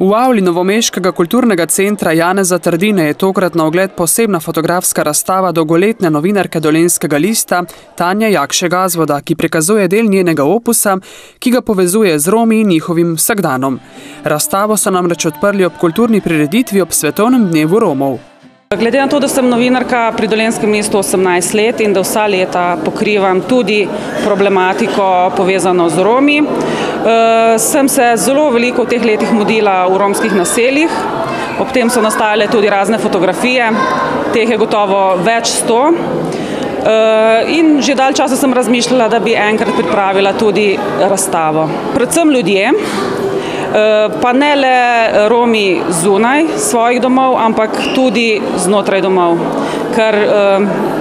V avli novomeškega kulturnega centra Janeza Trdine je tokrat na ogled posebna fotografska razstava dolgoletne novinarke Dolenjskega lista Tanje Jakše Gazvoda, ki prikazuje del njenega opusa, ki ga povezuje z Romi in njihovim vsakdanom. Razstavo so namreč odprli ob kulturni prireditvi ob Svetovnem dnevu Romov. Glede na to, da sem novinarka pri Dolenjskem listu 18 let in da vsa leta pokrivam tudi problematiko povezano z Romi, sem se zelo veliko v teh letih mudila v romskih naseljih. Ob tem so nastajale tudi razne fotografije, teh je gotovo več 100. In že dalj časa sem razmišljala, da bi enkrat pripravila tudi razstavo. Predvsem ljudje, pa ne le Romi zunaj svojih domov, ampak tudi znotraj domov. Ker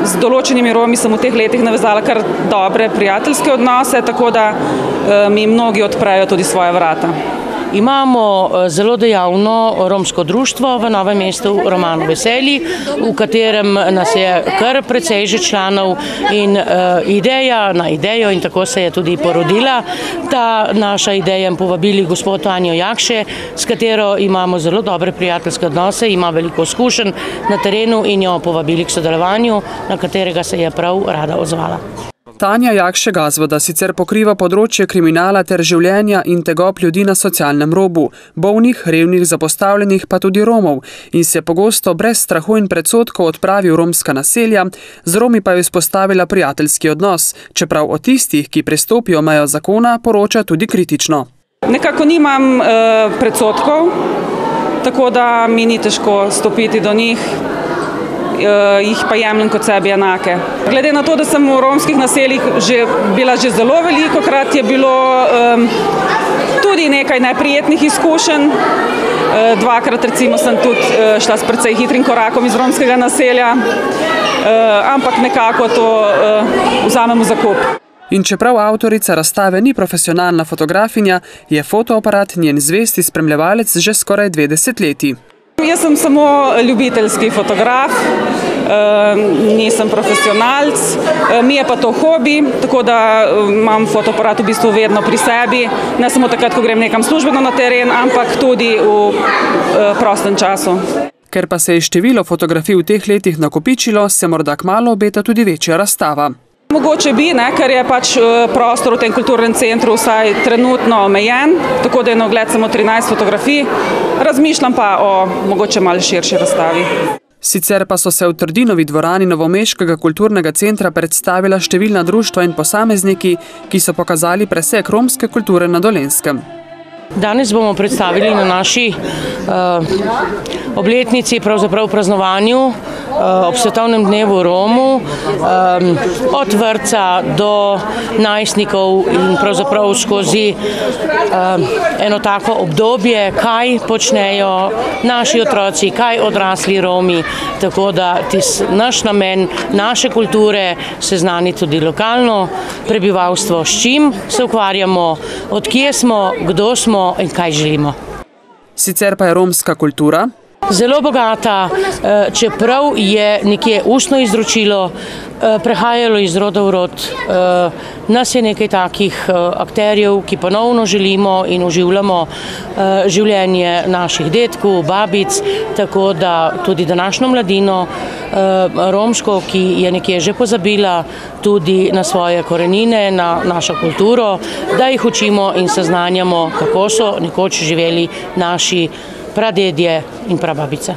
z določenimi Romi sem v teh letih navezala kar dobre prijateljske odnose, tako da mi mnogi odprejo tudi svoja vrata. Imamo zelo dejavno romsko društvo v Novem mestu Romano Veselji, v katerem nas je kar precej že članov in ideja na idejo in tako se je tudi porodila. Ta naša ideja je povabili gospod Tanjo Jakše, s katero imamo zelo dobre prijateljske odnose, ima veliko izkušenj na terenu in jo povabili k sodelovanju, na katerega se je prav rada odzvala. Tanja Jakše Gazvoda sicer pokriva področje kriminala ter življenja in tegob ljudi na socialnem robu, bolnih, revnih, zapostavljenih pa tudi Romov in se pogosto brez strahu in predsodkov odpravi v romska naselja, z Romi pa je izpostavila prijateljski odnos, čeprav o tistih, ki prestopijo mejo zakona, poroča tudi kritično. Nekako nimam predsodkov, tako da mi ni težko stopiti do njih. Jih pa jemljem kot sebi enake. Glede na to, da sem v romskih naseljih bila že zelo velikokrat, je bilo tudi nekaj neprijetnih izkušenj. Dvakrat recimo sem tudi šla s precej hitrim korakom iz romskega naselja, ampak nekako to vzamem v zakup. In čeprav avtorica razstave ni profesionalna fotografinja, je fotoaparat njen zvesti spremljevalec že skoraj 2 desetletji. Jaz sem samo ljubiteljski fotograf, nisem profesionalc, mi je pa to hobi, tako da imam fotoaparat v bistvu vedno pri sebi, ne samo takrat, ko grem nekam službeno na teren, ampak tudi v prostem času. Ker pa se je število fotografij v teh letih nakopičilo, se morda kmalu obeta tudi večja razstava. Mogoče bi, ker je pač prostor v tem kulturnem centru vsaj trenutno omejen, tako da je na ogled samo 13 fotografij, razmišljam pa o mogoče malo širši razstavi. Sicer pa so se v Trdinovi dvorani Novomeškega kulturnega centra predstavila številna društva in posamezniki, ki so pokazali presek romske kulture na Dolenjskem. Danes bomo predstavili na naši obletnici, pravzaprav praznovanju ob Svetovnem dnevu Romu, od vrtca do najstnikov in pravzaprav skozi eno tako obdobje, kaj počnejo naši otroci, kaj odrasli Romi, tako da naš namen, naše kulture seznani tudi lokalno prebivalstvo, s čim se ukvarjamo, od kje smo, kdo smo in kaj želimo. Sicer pa je romska kultura zelo bogata, čeprav je nekje ustno izročilo prehajalo iz roda v rod. Nas je nekaj takih akterjev, ki ponovno želimo in oživljamo življenje naših dedkov, babic, tako da tudi današnjo mladino romško, ki je nekje že pozabila tudi na svoje korenine, na našo kulturo, da jih učimo in seznanjamo, kako so nekoč živeli naši pradedje in prababice.